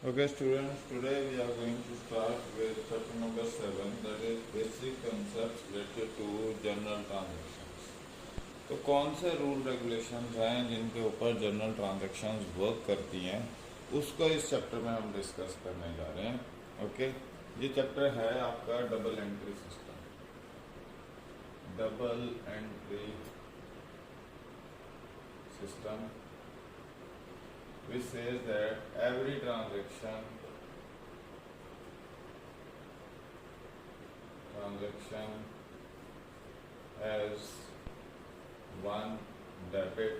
Okay, students, today we are going to start with chapter number 7, that is basic concepts related to general transactions. तो कौन से rule regulations हैं जिनके ऊपर general transactions work करती हैं, उसको इस चैप्टर में हम डिस्कस करने जा रहे हैं. ओके, ये चैप्टर है आपका double entry system. Double entry system which says that every transaction has one debit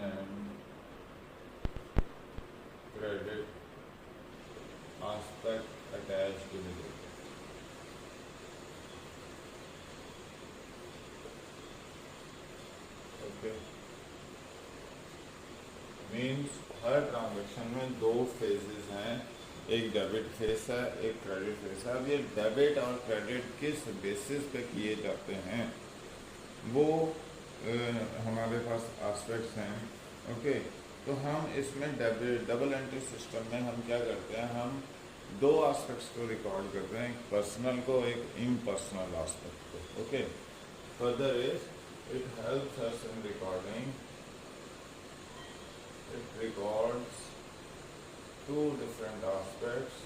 and credit aspect attached to it. Okay. Means her transaction में दो फेजेस हैं, एक डेबिट फेस है, एक क्रेडिट फेस है. अब ये डेबिट और क्रेडिट किस बेसिस पे किए जाते हैं वो हमारे पास एस्पेक्ट्स हैं. ओके, तो हम इसमें डबल एंट्री सिस्टम में हम क्या करते हैं, हम दो एस्पेक्ट्स को रिकॉर्ड करते हैं, एक पर्सनल को, एक इम्पर्सनल एस्पेक्ट को. Okay, further is it helps us in recording. It records two different aspects.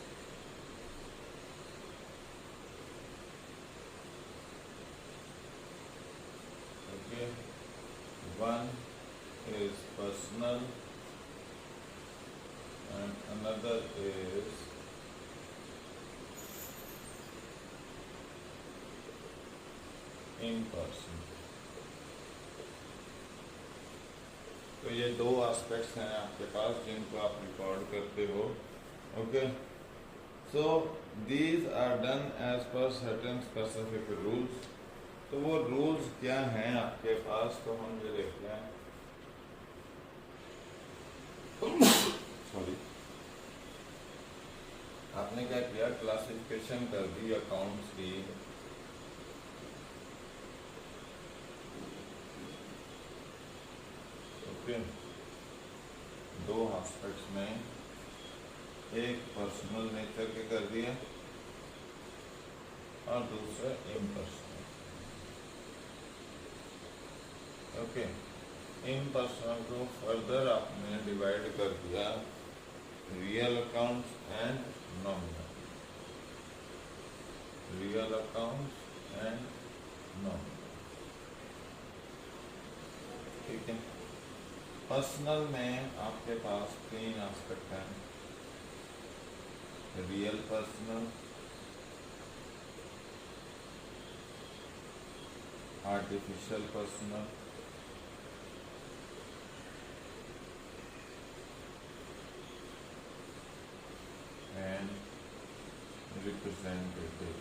Okay, one is personal and another is impersonal. तो ये दो एस्पेक्ट्स हैं आपके पास जिनको आप रिकॉर्ड करते हो. Okay, so these are done as per certain specific rules. तो वो रूल्स क्या हैं आपके पास, तो हम ये देखते हैं. सॉरी, आपने क्या किया, क्लासिफिकेशन कर दी अकाउंट्स की. दो एस्पेक्ट्स में, एक पर्सनल नेचर के कर दिया और दूसरा इम्पर्सनल. ओके, इम्पर्सनल को फर्दर आपने डिवाइड कर दिया real accounts and nominal. Real accounts and nominal. ठीक है. पर्सनल में आपके पास तीन एस्पेक्ट हैं, real personal, artificial personal and representative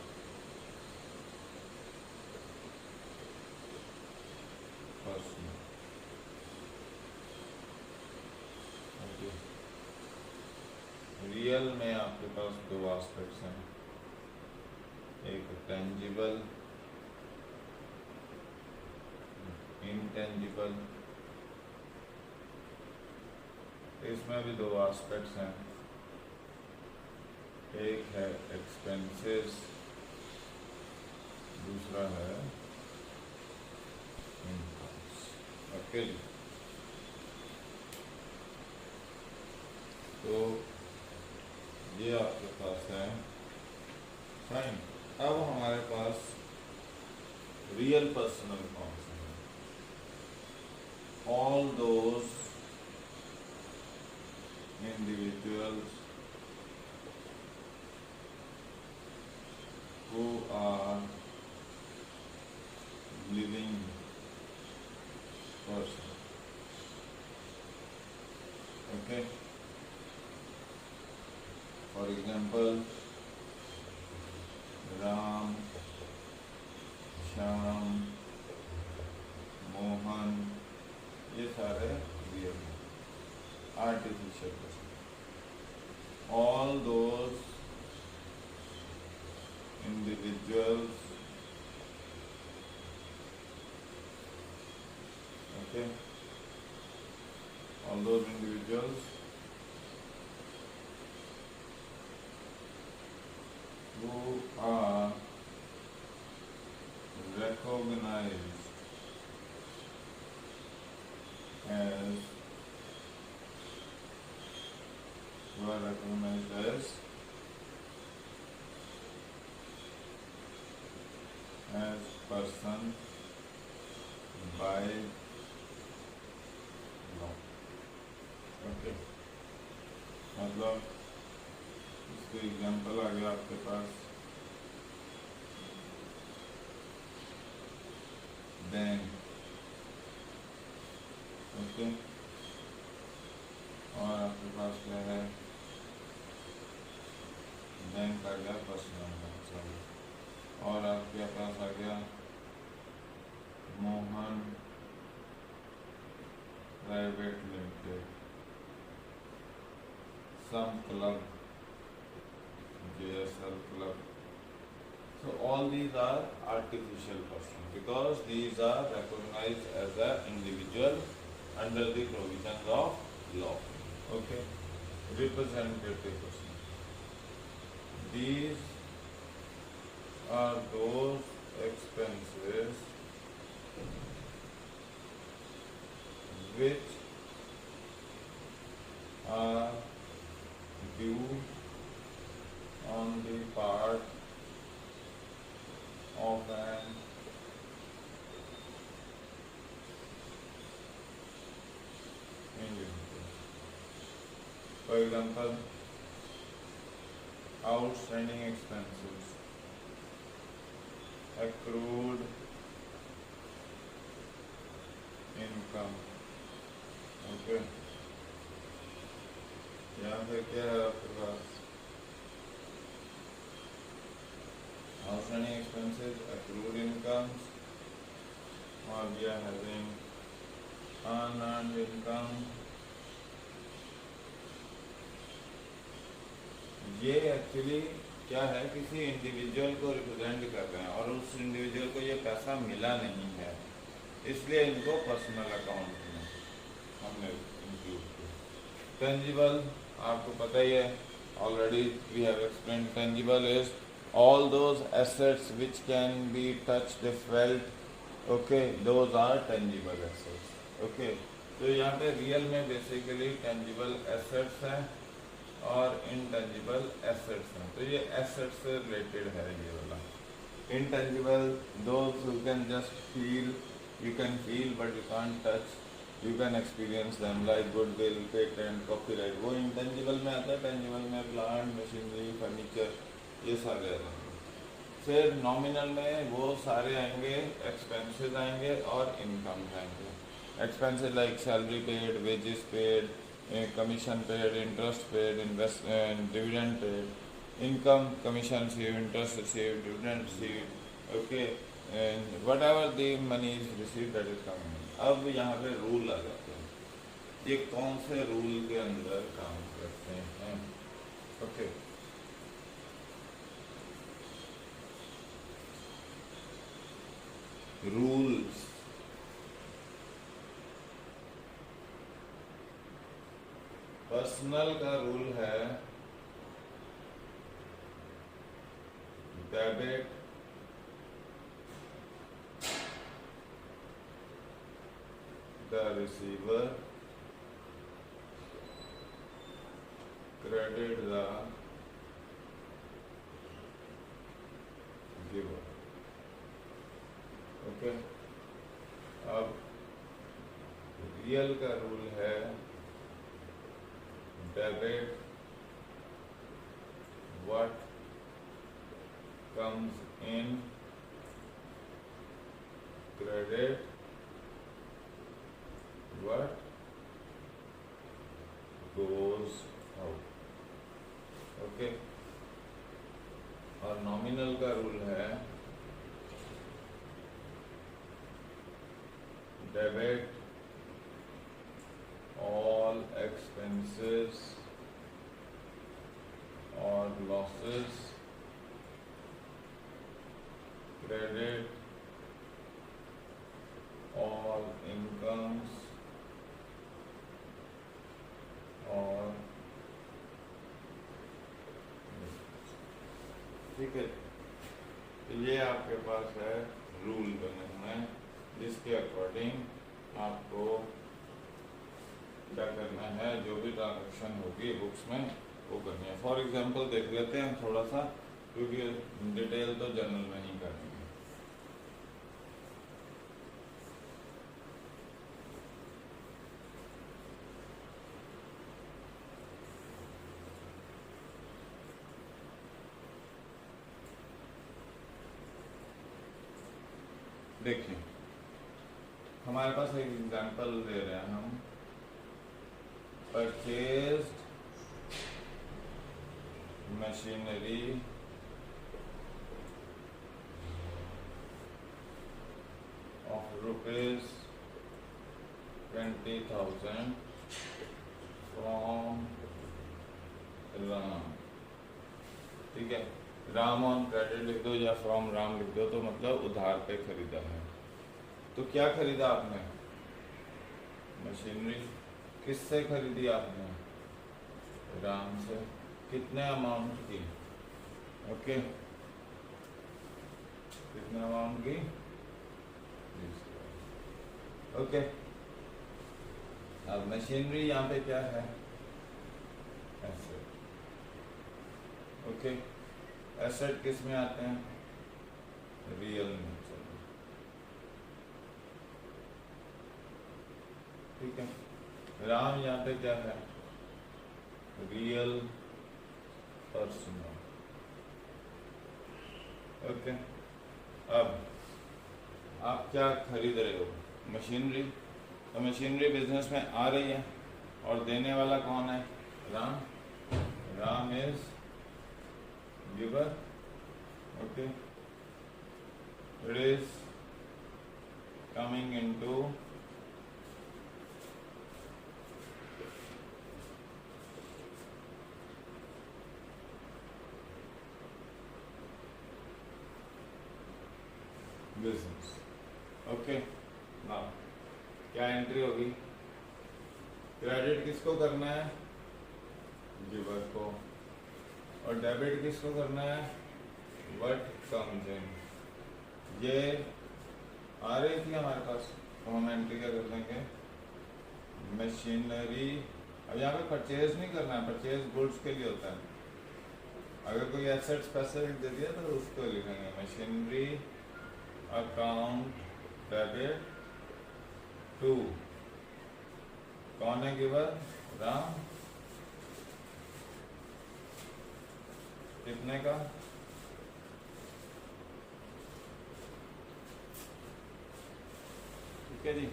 personal. Real में आपके पास दो एस्पेक्ट्स हैं, एक टेंजिबल, इंटेंजिबल. इसमें भी दो एस्पेक्ट्स हैं, एक है एक्सपेंसेस, दूसरा है इनकम्स. ओके, तो ये आपके पास है. फाइन. अब हमारे पास रियल पर्सनल कौन से हैं, all those individuals who are living person. Okay, for example, Ram, Shyam, Mohan, ये सारे रियल हैं. Artificial person, all those individuals, okay, all those individuals were recognized as person by law. Okay, मतलब इसके example आ गया आपके पास, बैंक, ओके, और आपके पास क्या है, बैंक आ गया पर्सनल, सॉरी, और आपके पास आ गया Mohan private limited, some club, JSL club. So all these are artificial persons because these are recognized as an individual under the provisions of law. Okay, representative person. These are those expenses which are due on the part of an individual. For example, outstanding expenses, accrued income, okay, यहाँ पे क्या है आपके पास, outstanding expenses, accrued incomes, or we are having unearned income. ये actually क्या है, किसी individual को रिप्रेजेंट कर रहे हैं और उस इंडिविजुअल को ये पैसा मिला नहीं है, इसलिए इनको पर्सनल अकाउंट में हमने इंक्लूड किया। टेंजिबल आपको पता ही है, already we have explained, tangible is all those assets which can be touched, felt, okay, those are tangible assets, okay। तो यहाँ पे रियल में बेसिकली tangible assets हैं और intangible assets हैं, तो ये assets से रिलेटेड है ये वाला। intangible those you can just feel, you can feel but you can't touch, you can experience them like goodwill, patent, copyright, वो intangible में आता है। tangible में plant, machinery, furniture, ये सारे आएंगे। फिर नॉमिनल में वो सारे आएंगे, एक्सपेंसेस आएंगे और इनकम आएंगे। Expenses like salary paid, wages paid, commission paid, interest paid, dividend paid, income commission receive, interest receive, dividend receive, okay, what ever the money is receive that is coming. अब यहाँ पे rule आ जाते हैं, ये कौन से rule के अंदर काम करते हैं, ओके। रूल्स, पर्सनल का रूल है debit the receiver, credit the giver, okay. अब रियल का रूल है debit what comes in, credit what goes out, okay. और नॉमिनल का रूल है debit all expenses or losses, credit all incomes or, ठीक है। तो ये आपके पास है रूल बने हुए हैं जिसके अकॉर्डिंग आपको क्या करना है, जो भी ट्रांजेक्शन होगी बुक्स में वो करनी है। फॉर एग्जांपल देख लेते हैं थोड़ा सा, क्योंकि डिटेल तो जनरल में ही करेंगे। देखिए हमारे पास एक एग्जांपल दे रहे हैं हम, purchased machinery of rupees 20,000 from Ram. ठीक है, राम ऑन क्रेडिट लिख दो या फ्रॉम राम लिख दो, तो मतलब उधार पे खरीदा है। तो क्या खरीदा आपने? मशीनरी। किससे खरीदी आपने? राम से। कितने अमाउंट की? ओके, कितने अमाउंट की? ओके, अब मशीनरी यहाँ पे क्या है? एसेट। ओके, एसेट किस में आते हैं? रियल में। चलो ठीक है, राम यहाँ पे क्या है? Real person. ओके, अब आप क्या खरीद रहे हो? मशीनरी। तो मशीनरी बिजनेस में आ रही है और देने वाला कौन है? Ram. Ram is giver. Okay, it is coming into business. Okay, now क्या एंट्री होगी? क्रेडिट किसको करना है? गिवर को। और डेबिट किसको करना है? What comes in. ये आ रही थी हमारे पास, तो हम एंट्री क्या कर देंगे? मशीनरी। अब यहाँ पे परचेज नहीं करना है, परचेज गुड्स के लिए होता है। अगर कोई एसेट स्पेसिफिक दे दिया तो उसको लिखेंगे मशीनरी अकाउंट डेबिट टू। कौन है गिवर? राम। कितने का? ठीक है जी,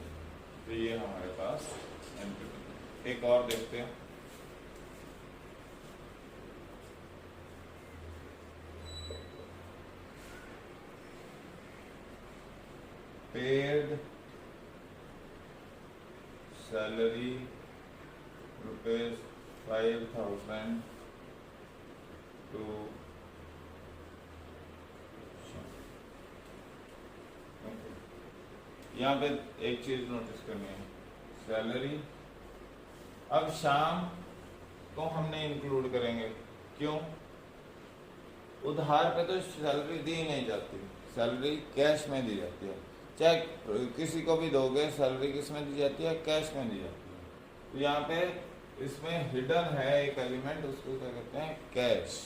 तो ये हमारे पास एंट्री। एक और देखते हैं, पेड सैलरी ₹5,000 टू। यहाँ पे एक चीज नोटिस करनी है, सैलरी। अब शाम को हमने इंक्लूड करेंगे, क्यों? उधार पे तो सैलरी दी नहीं जाती, सैलरी कैश में दी जाती है। चाहे किसी को भी दोगे, सैलरी किस में दी जाती है? कैश में दी जाती है। तो यहाँ पे इसमें हिडन है एक एलिमेंट, उसको क्या कहते हैं? कैश।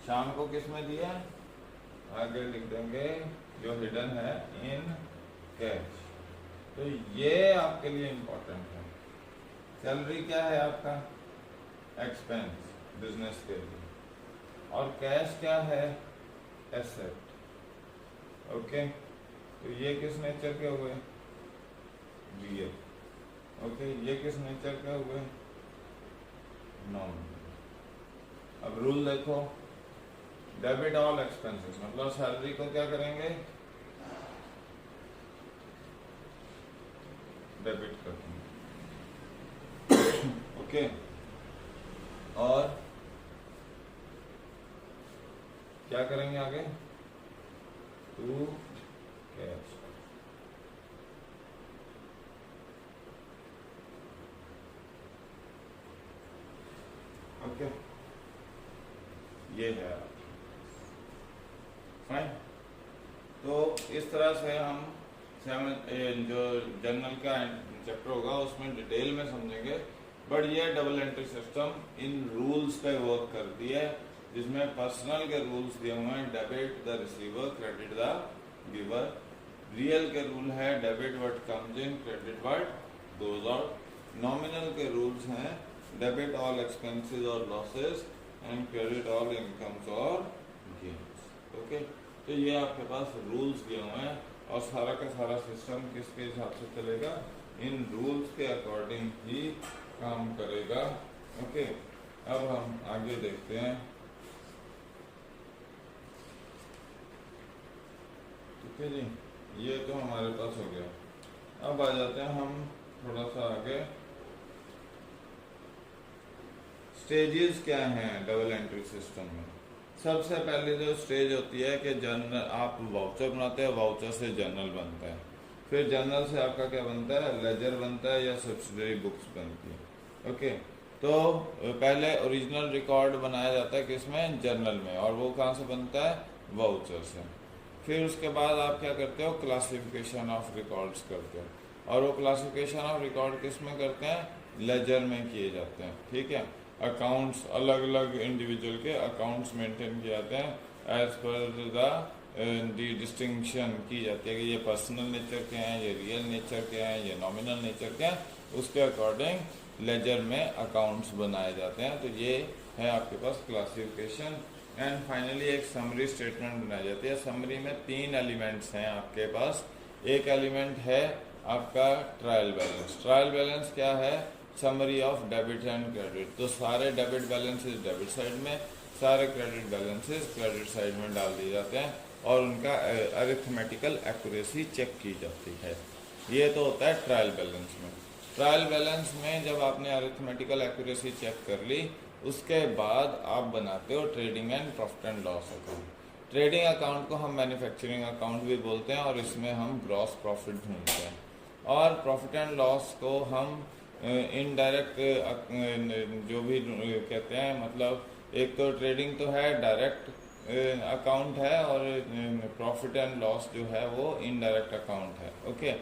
शाम को किस में दिया? आगे लिख देंगे जो हिडन है, इन कैश। तो ये आपके लिए इम्पोर्टेंट है। सैलरी क्या है आपका? एक्सपेंस बिजनेस के लिए। और कैश क्या है? एसेट। ओके, तो ये किस नेचर के हुए? रियल। ओके, ये किस नेचर के हुए? नॉन। अब रूल देखो, डेबिट ऑल एक्सपेंसेस, मतलब सैलरी को क्या करेंगे? डेबिट कर देंगे। ओके, और क्या करेंगे आगे? To cash. ओके, ये है फाइन। तो इस तरह से हम जो जनरल का चैप्टर होगा उसमें डिटेल में समझेंगे बट ये double entry system in rules पे वर्क करती है, जिसमें पर्सनल के रूल्स दिए हुए हैं, debit the receiver, credit the giver. Real के रूल है debit what comes in, credit what goes out. Nominal के रूल्स हैं डेबिट ऑल एक्सपेंसेस और losses and credit all incomes और गेन्स। ओके, तो ये आपके पास रूल्स दिए हुए हैं और सारा का सारा सिस्टम किसके हिसाब से चलेगा, इन रूल्स के अकॉर्डिंग ही काम करेगा। ओके, अब हम आगे देखते हैं। ठीक है जी, ये तो हमारे पास हो गया। अब आ जाते हैं हम थोड़ा सा आगे। स्टेजेस क्या हैं डबल एंट्री सिस्टम में। सबसे पहले जो स्टेज होती है कि जर्नल, आप वाउचर बनाते हैं, वाउचर से जर्नल बनता है, फिर जर्नल से आपका क्या बनता है, लेजर बनता है या सब्सिडरी बुक्स बनती है। ओके, तो पहले ओरिजिनल रिकॉर्ड बनाया जाता है किसमें, जर्नल में, और वो कहाँ से बनता है, वाउचर से। फिर उसके बाद आप क्या करते हो, क्लासिफिकेशन ऑफ रिकॉर्ड्स करते हो, और वो क्लासिफिकेशन ऑफ रिकॉर्ड किस में करते हैं, लेजर में किए जाते हैं। ठीक है, अकाउंट्स, अलग अलग इंडिविजुअल के अकाउंट्स मेंटेन किए जाते हैं एज पर द डिस्टिंक्शन की जाती है कि ये पर्सनल नेचर के हैं, ये रियल नेचर के हैं, ये नॉमिनल नेचर के हैं, उसके अकॉर्डिंग लेजर में अकाउंट्स बनाए जाते हैं। तो ये है आपके पास क्लासिफिकेशन। एंड फाइनली एक समरी स्टेटमेंट बनाई जाती है। समरी में 3 एलिमेंट्स हैं आपके पास। एक एलिमेंट है आपका ट्रायल बैलेंस। ट्रायल बैलेंस क्या है, summary of debit and credit. तो सारे डेबिट बैलेंसेस डेबिट साइड में, सारे क्रेडिट बैलेंसेस क्रेडिट साइड में डाल दिए जाते हैं और उनका अरिथमेटिकल एक्यूरेसी चेक की जाती है। ये तो होता है ट्रायल बैलेंस में। ट्रायल बैलेंस में जब आपने अरिथमेटिकल एक्यूरेसी चेक कर ली, उसके बाद आप बनाते हो trading and profit and loss account. Trading account को हम मैन्युफैक्चरिंग अकाउंट भी बोलते हैं और इसमें हम ग्रॉस प्रॉफिट ढूंढते हैं। और प्रॉफिट एंड लॉस को हम इनडायरेक्ट जो भी कहते हैं, मतलब एक तो ट्रेडिंग तो है डायरेक्ट अकाउंट है और प्रॉफिट एंड लॉस जो है वो इनडायरेक्ट अकाउंट है। Okay,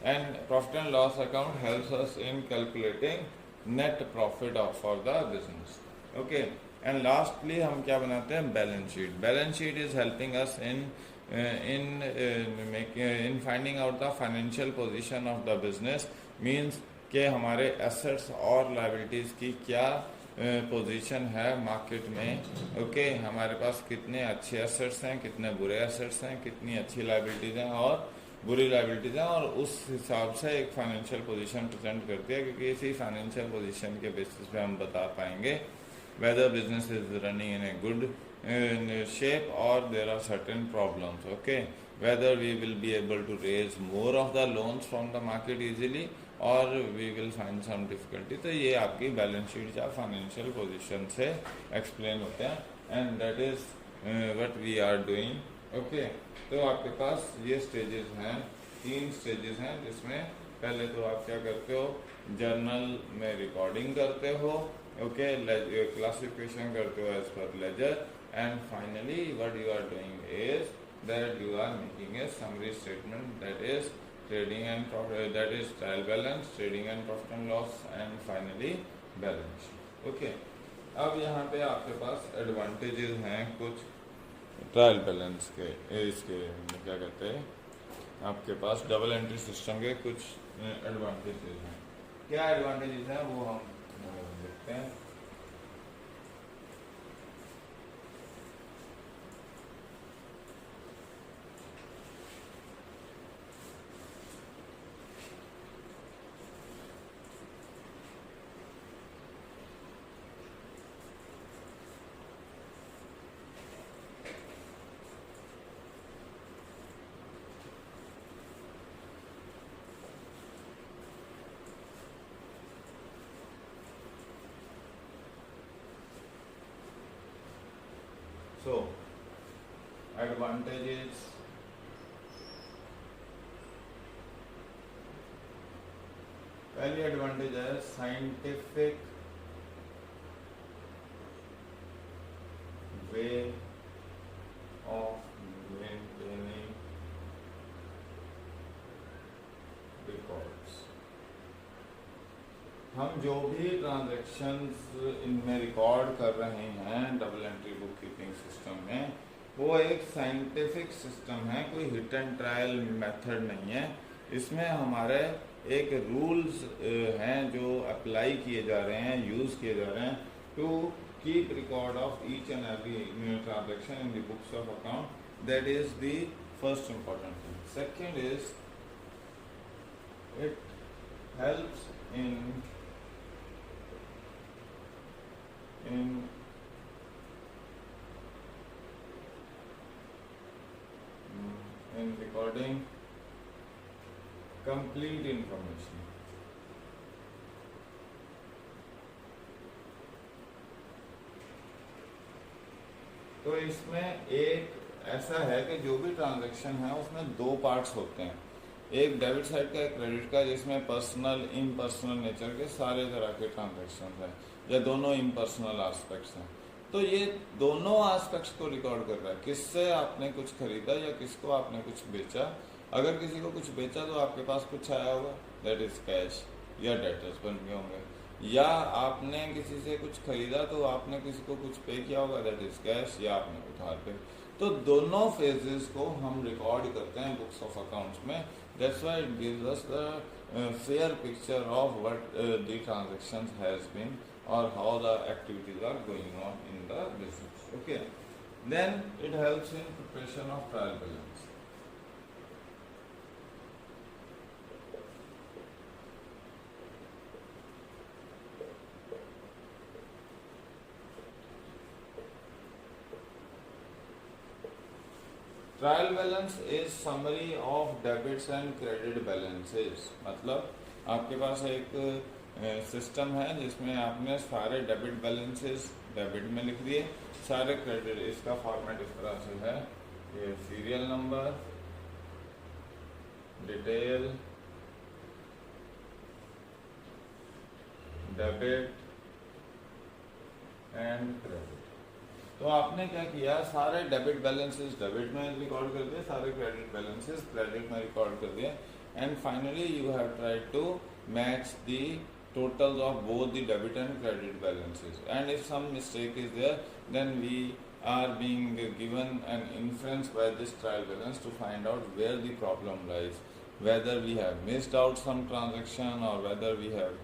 and profit and loss account helps us in calculating net profit of for the business. Okay, and lastly हम क्या बनाते हैं, balance sheet. Balance sheet is helping us in finding out the financial position of the business. Means कि हमारे assets और liabilities की क्या position है मार्केट में। ओके, हमारे पास कितने अच्छे एसेट्स हैं, कितने बुरे एसेट्स हैं, कितनी अच्छी लायबिलिटीज़ हैं और बुरी लायबिलिटीज़ हैं, और उस हिसाब से एक फाइनेंशियल पोजीशन प्रेजेंट करती है, क्योंकि इसी फाइनेंशियल पोजीशन के बेसिस पे हम बता पाएंगे whether business is running in a good shape or there are certain problems. Okay, whether we will be able to raise more of the loans from the market easily or we will find some difficulty. तो ये आपकी balance sheet या financial position से explain होते हैं and that is what we are doing. Okay, तो आपके पास ये स्टेजेस हैं, 3 स्टेजेस हैं, जिसमें पहले तो आप क्या करते हो, जर्नल में रिकॉर्डिंग करते हो, ओके, क्लासिफिकेशन करते हो as per ledger, and finally what you are doing is that you are making a summary statement, that is trading and profit, that is trial balance, trading and profit and loss, and finally balance sheet. Okay, अब यहाँ पे आपके पास advantages हैं कुछ trial balance के, इसके क्या कहते हैं, आपके पास डबल एंट्री सिस्टम के कुछ एडवांटेजेस हैं। क्या एडवांटेजेस हैं वो हम देखते हैं। So, advantages, पहली एडवांटेज है scientific way of maintaining records. हम हम जो भी ट्रांजैक्शंस इनमें रिकॉर्ड कर रहे हैं double entry book keeping system में, वो एक साइंटिफिक सिस्टम है, कोई हिट एंड ट्रायल मेथड नहीं है। इसमें हमारे एक रूल्स हैं जो अप्लाई किए जा रहे हैं, यूज़ किए जा रहे हैं to keep record of each and every transaction in the books of account. That is the first important thing. Second is it helps in recording complete information। तो इसमें एक ऐसा है कि जो भी ट्रांजैक्शन है उसमें दो पार्ट्स होते हैं, एक डेबिट साइड का, एक क्रेडिट का, जिसमें पर्सनल इम्पर्सनल नेचर के सारे तरह के ट्रांजैक्शन हैं या दोनों इम्पर्सनल एस्पेक्ट्स हैं। तो ये दोनों एस्पेक्ट्स को रिकॉर्ड कर रहा है, किससे आपने कुछ खरीदा या किसको आपने कुछ बेचा। अगर किसी को कुछ बेचा तो आपके पास कुछ आया होगा, दैट इज कैश या डेटर्स बन गए होंगे, या आपने किसी से कुछ खरीदा तो आपने किसी को कुछ पे किया होगा, दैट इज कैश, या आपने उधार पे। तो दोनों फेजेस को हम रिकॉर्ड करते हैं बुक्स ऑफ अकाउंट्स में। That's why it gives us the fair picture of what the transactions has been और how the activities are going on in the business. Okay, then it helps in preparation of trial balance. Trial balance is summary of debits and credit balances. मतलब आपके पास एक system है जिसमें आपने सारे debit balances debit में लिख दिए, सारे क्रेडिट। इसका फॉर्मेट इस तरह से है, ये serial number, detail, debit and credit. तो आपने क्या किया, सारे डेबिट बैलेंसेस डेबिट में रिकॉर्ड कर दिए, सारे क्रेडिट बैलेंसेस क्रेडिट में रिकॉर्ड कर दिए, and finally you have tried to match the totals of both the debit and credit balances, and if some mistake is there then we are being given an inference by this trial balance to find out where the problem lies, whether we have missed out some transaction or whether we have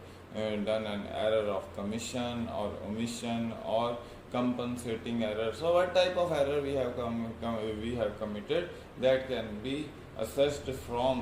done an error of commission or omission or compensating error. So what type of error we have committed, that can be assessed from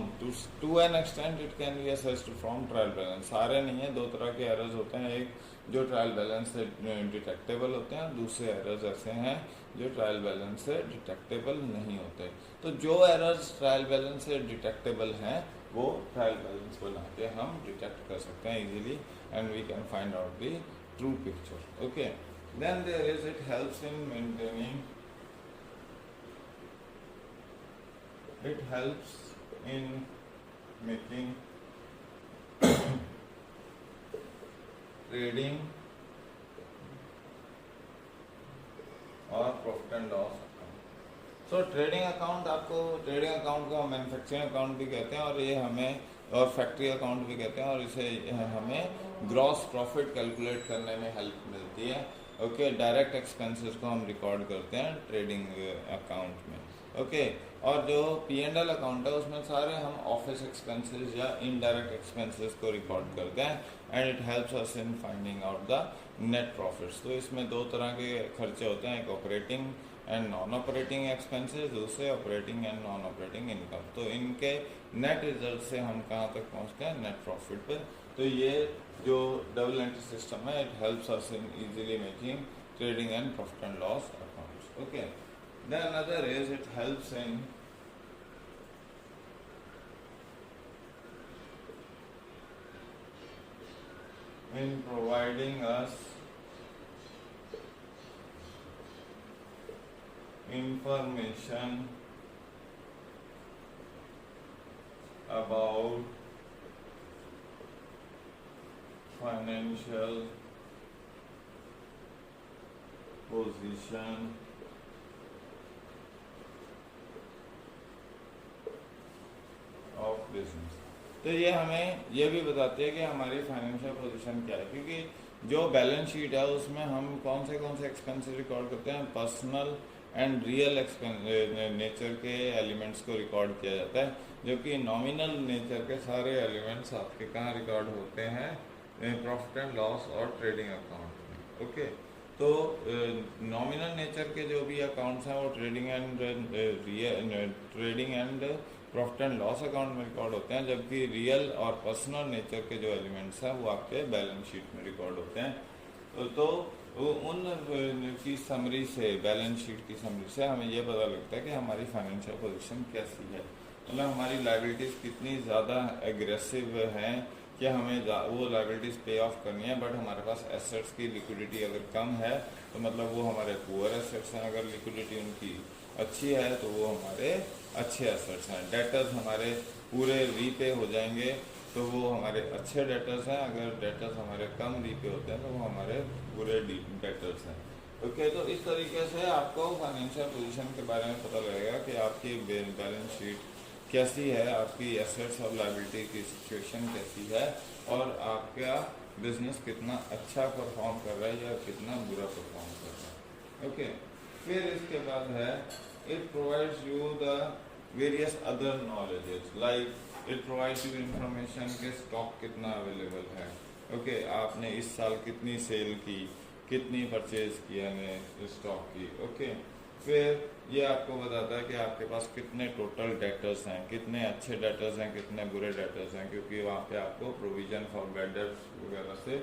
to an extent it can be assessed from trial balance। सारे नहीं है, दो तरह के errors होते हैं, एक जो ट्रायल बैलेंस से डिटेक्टेबल होते हैं, दूसरे एरर्स ऐसे हैं जो ट्रायल बैलेंस से डिटेक्टेबल नहीं होते। तो जो एरर्स ट्रायल बैलेंस से डिटेक्टेबल हैं वो ट्रायल बैलेंस बना के हम डिटेक्ट कर सकते हैं easily, and we can find out the true picture. Okay, then there is it helps in maintaining, it helps in making trading और profit and loss account. So trading account, आपको trading account को manufacturing account भी कहते हैं, और ये हमें और फैक्ट्री अकाउंट भी कहते हैं, और इसे हमें ग्रॉस प्रॉफिट कैलकुलेट करने में हेल्प मिलती है। ओके, डायरेक्ट एक्सपेंसेस को हम रिकॉर्ड करते हैं ट्रेडिंग अकाउंट में। ओके, और जो P&L अकाउंट है उसमें सारे हम ऑफिस एक्सपेंसेस या इनडायरेक्ट एक्सपेंसेस को रिकॉर्ड करते हैं, and it helps us in finding out the net profits. तो इसमें दो तरह के खर्चे होते हैं, एक operating and non operating expenses, दूसरे operating and non operating income. तो इनके नेट रिजल्ट से हम कहाँ तक पहुँचते हैं, नेट प्रॉफिट पर। तो ये जो डबल एंट्री सिस्टम है, it helps us in easily making trading and profit and loss accounts. Okay, then another is it helps in providing us information about financial position of business। तो ये हमें ये भी बताती है कि हमारी फाइनेंशियल पोजीशन क्या है, क्योंकि जो बैलेंस शीट है उसमें हम कौन से एक्सपेंसेस रिकॉर्ड करते हैं, पर्सनल एंड रियल नेचर के एलिमेंट्स को रिकॉर्ड किया जाता है, जबकि नॉमिनल नेचर के सारे एलिमेंट्स आपके कहाँ रिकॉर्ड होते हैं, प्रॉफिट एंड लॉस और ट्रेडिंग अकाउंट में। ओके, तो नॉमिनल नेचर के जो भी अकाउंट्स हैं वो trading and profit and loss account में रिकॉर्ड होते हैं, जबकि रियल और पर्सनल नेचर के जो एलिमेंट्स हैं वो आपके बैलेंस शीट में रिकॉर्ड होते हैं। तो उन की समरी से, बैलेंस शीट की समरी से हमें ये पता लगता है कि हमारी फाइनेंशियल पोजीशन कैसी है, मतलब हमारी लाइबिलिटीज़ कितनी ज़्यादा एग्रेसिव हैं कि हमें वो लाइबिलिटीज़ पे ऑफ करनी है, बट हमारे पास एसेट्स की लिक्विडिटी अगर कम है तो मतलब वो हमारे पुअर एसेट्स हैं, अगर लिक्विडिटी उनकी अच्छी है तो वो हमारे अच्छे एसेट्स हैं। डेटर्स हमारे पूरे रीपे हो जाएंगे तो वो हमारे अच्छे डेटर्स हैं, अगर डेटर्स हमारे कम रीपे होते हैं तो वो हमारे बुरे डेटर्स हैं। ओके, तो इस तरीके से आपको फाइनेंशियल पोजीशन के बारे में पता लगेगा कि आपकी बैलेंस शीट कैसी है, आपकी एसेट्स और लायबिलिटी की सिचुएशन कैसी है, और आपका बिजनेस कितना अच्छा परफॉर्म कर रहा है या कितना बुरा परफॉर्म कर रहा है। ओके, फिर इसके बाद है it provides you the various other knowledges, like it provides you information के स्टॉक कितना अवेलेबल है। ओके, आपने इस साल कितनी सेल की, कितनी परचेज किया ने स्टॉक की। ओके, फिर ये आपको बताता है कि आपके पास कितने टोटल डेटर्स हैं, कितने अच्छे डेटर्स हैं, कितने बुरे डेटर्स हैं, क्योंकि वहाँ पे आपको प्रोविजन फॉर बैड डेट्स वगैरह से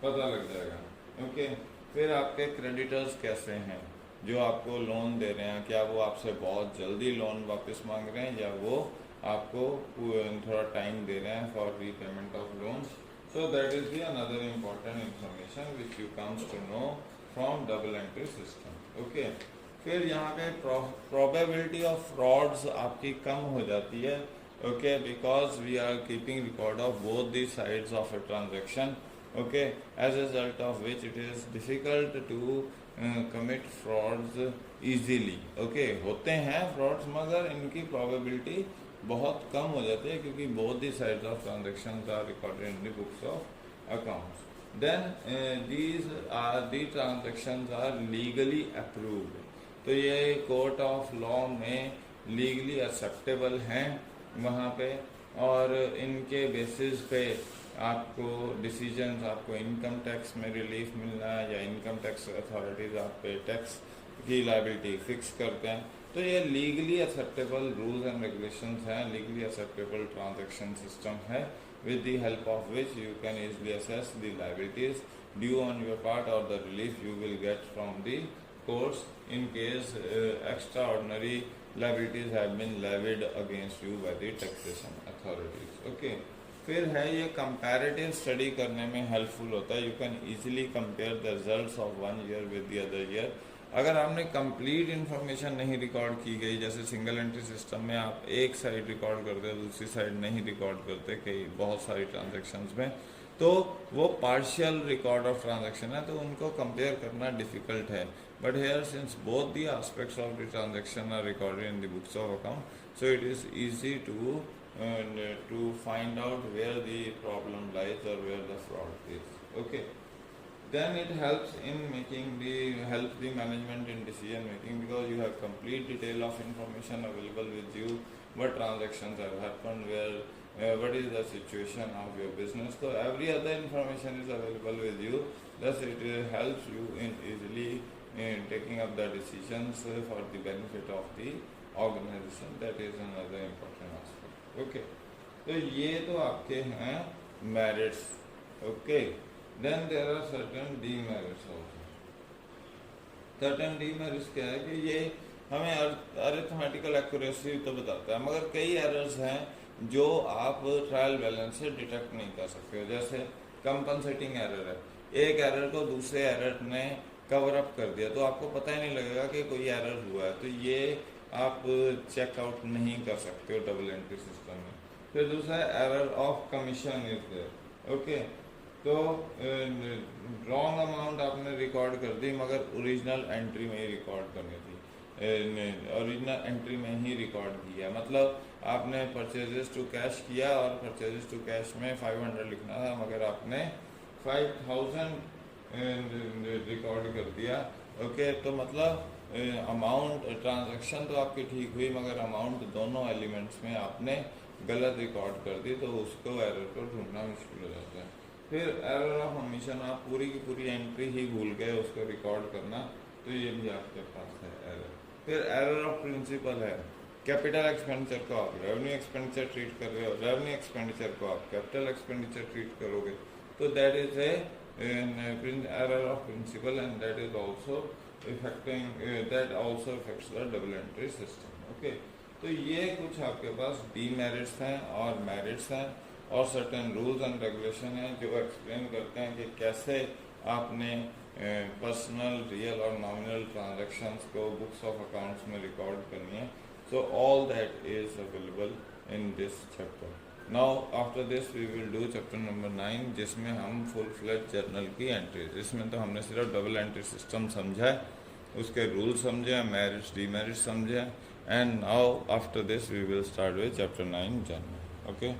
पता लग जाएगा। ओके, फिर आपके क्रेडिटर्स कैसे हैं, जो आपको लोन दे रहे हैं, क्या वो आपसे बहुत जल्दी लोन वापस मांग रहे हैं या वो आपको थोड़ा टाइम दे रहे हैं for repayment of loans. So that is the another important information which you comes to know from double entry system. Okay, फिर यहाँ पे प्रोबेबिलिटी ऑफ फ्रॉड्स आपकी कम हो जाती है। Okay, because we are keeping record of both the sides of a transaction. Okay, as a result of which it is difficult to commit frauds easily. Okay, होते हैं frauds मगर इनकी probability बहुत कम हो जाती है, क्योंकि both the sides of transaction are recorded in the books of accounts. Then the transactions are legally approved, तो ये कोर्ट ऑफ लॉ में लीगली एक्सेप्टेबल हैं वहाँ पे, और इनके बेसिस पे आपको डिसीजंस, आपको इनकम टैक्स में रिलीफ मिलना है या इनकम टैक्स अथॉरिटीज़ आप पे टैक्स की लायबिलिटी फिक्स करते हैं। तो ये legally acceptable rules and regulations हैं, लीगली एक्सेप्टेबल ट्रांजैक्शन सिस्टम है, with the help of which you can easily assess the liabilities due on your part or the relief you will get from the courts in case extraordinary liabilities have been levied against you by the taxation authorities. Okay, फिर है ये comparative study करने में helpful होता है। You can easily compare the results of one year with the other year. अगर आपने complete information नहीं रिकॉर्ड की गई, जैसे सिंगल एंट्री सिस्टम में आप एक साइड रिकॉर्ड करते हैं, दूसरी साइड नहीं रिकॉर्ड करते कई बहुत सारी ट्रांजैक्शंस में, तो वो पार्शियल रिकॉर्ड ऑफ ट्रांजैक्शन है, तो उनको कंपेयर करना डिफिकल्ट है। But here since both the aspects of the transaction are recorded in the books of account, so it is easy to find out where the problem lies or where the fraud is. Okay, then it helps in helps the management in decision making, because you have complete detail of information available with you, what transactions have happened, where what is the situation of your business, so every other information is available with you, thus it helps you in easily taking up the decisions for the benefit of the organization. That is another important aspect. Okay, तो ये तो आपके हैं merits. Okay, then there are certain demerits also. Certain demerits क्या है कि ये हमें अरिथमेटिकल एक्यूरेसी तो बताता है, मगर कई एरर्स हैं जो आप ट्रायल बैलेंस से डिटेक्ट नहीं कर सकते हो। जैसे कंपनसेटिंग एरर है, एक एरर को दूसरे एरर ने कवर अप कर दिया तो आपको पता ही नहीं लगेगा कि कोई एरर हुआ है, तो ये आप चेकआउट नहीं कर सकते हो डबल एंट्री सिस्टम में। फिर दूसरा error of commission is there. Okay, तो रॉन्ग अमाउंट आपने रिकॉर्ड कर दी मगर ओरिजिनल एंट्री में ही रिकॉर्ड करनी थी। ओरिजिनल एंट्री में ही रिकॉर्ड किया। मतलब आपने परचेजेस टू कैश किया और परचेजेस टू कैश में 500 लिखना था, मगर आपने 5000 रिकॉर्ड कर दिया। ओके, तो मतलब अमाउंट ट्रांजैक्शन तो आपकी ठीक हुई, मगर अमाउंट दोनों एलिमेंट्स में आपने गलत रिकॉर्ड कर दी, तो उसको एरर को ढूंढना मुश्किल हो जाता है। फिर एरर ऑफ ओमिशन, आप पूरी की पूरी एंट्री ही भूल गए उसको रिकॉर्ड करना, तो ये भी आपके पास है एरर। फिर एरर ऑफ प्रिंसिपल है, कैपिटल एक्सपेंडिचर को आप रेवेन्यू एक्सपेंडिचर ट्रीट कर रहे हो, रेवेन्यू एक्सपेंडिचर को आप कैपिटल एक्सपेंडिचर ट्रीट करोगे, तो that is a error of principle and that is also affecting that also affects the double entry system. Okay, तो ये कुछ आपके पास डीमेरिट्स हैं और मेरिट्स हैं, और सर्टेन रूल्स एंड रेगुलेशन हैं जो एक्सप्लेन करते हैं कि कैसे आपने पर्सनल, रियल और नॉमिनल ट्रांजैक्शंस को बुक्स ऑफ अकाउंट्स में रिकॉर्ड करनी है। So all that is available in this chapter. Now after this we will do chapter number 9, जिसमें हम फुल फ्लेज जर्नल की एंट्रीज, इसमें तो हमने सिर्फ डबल एंट्री सिस्टम समझा है, उसके रूल समझे, मेरिट्स डीमेरिट्स समझे, and now after this we will start with chapter 9 journal. Okay.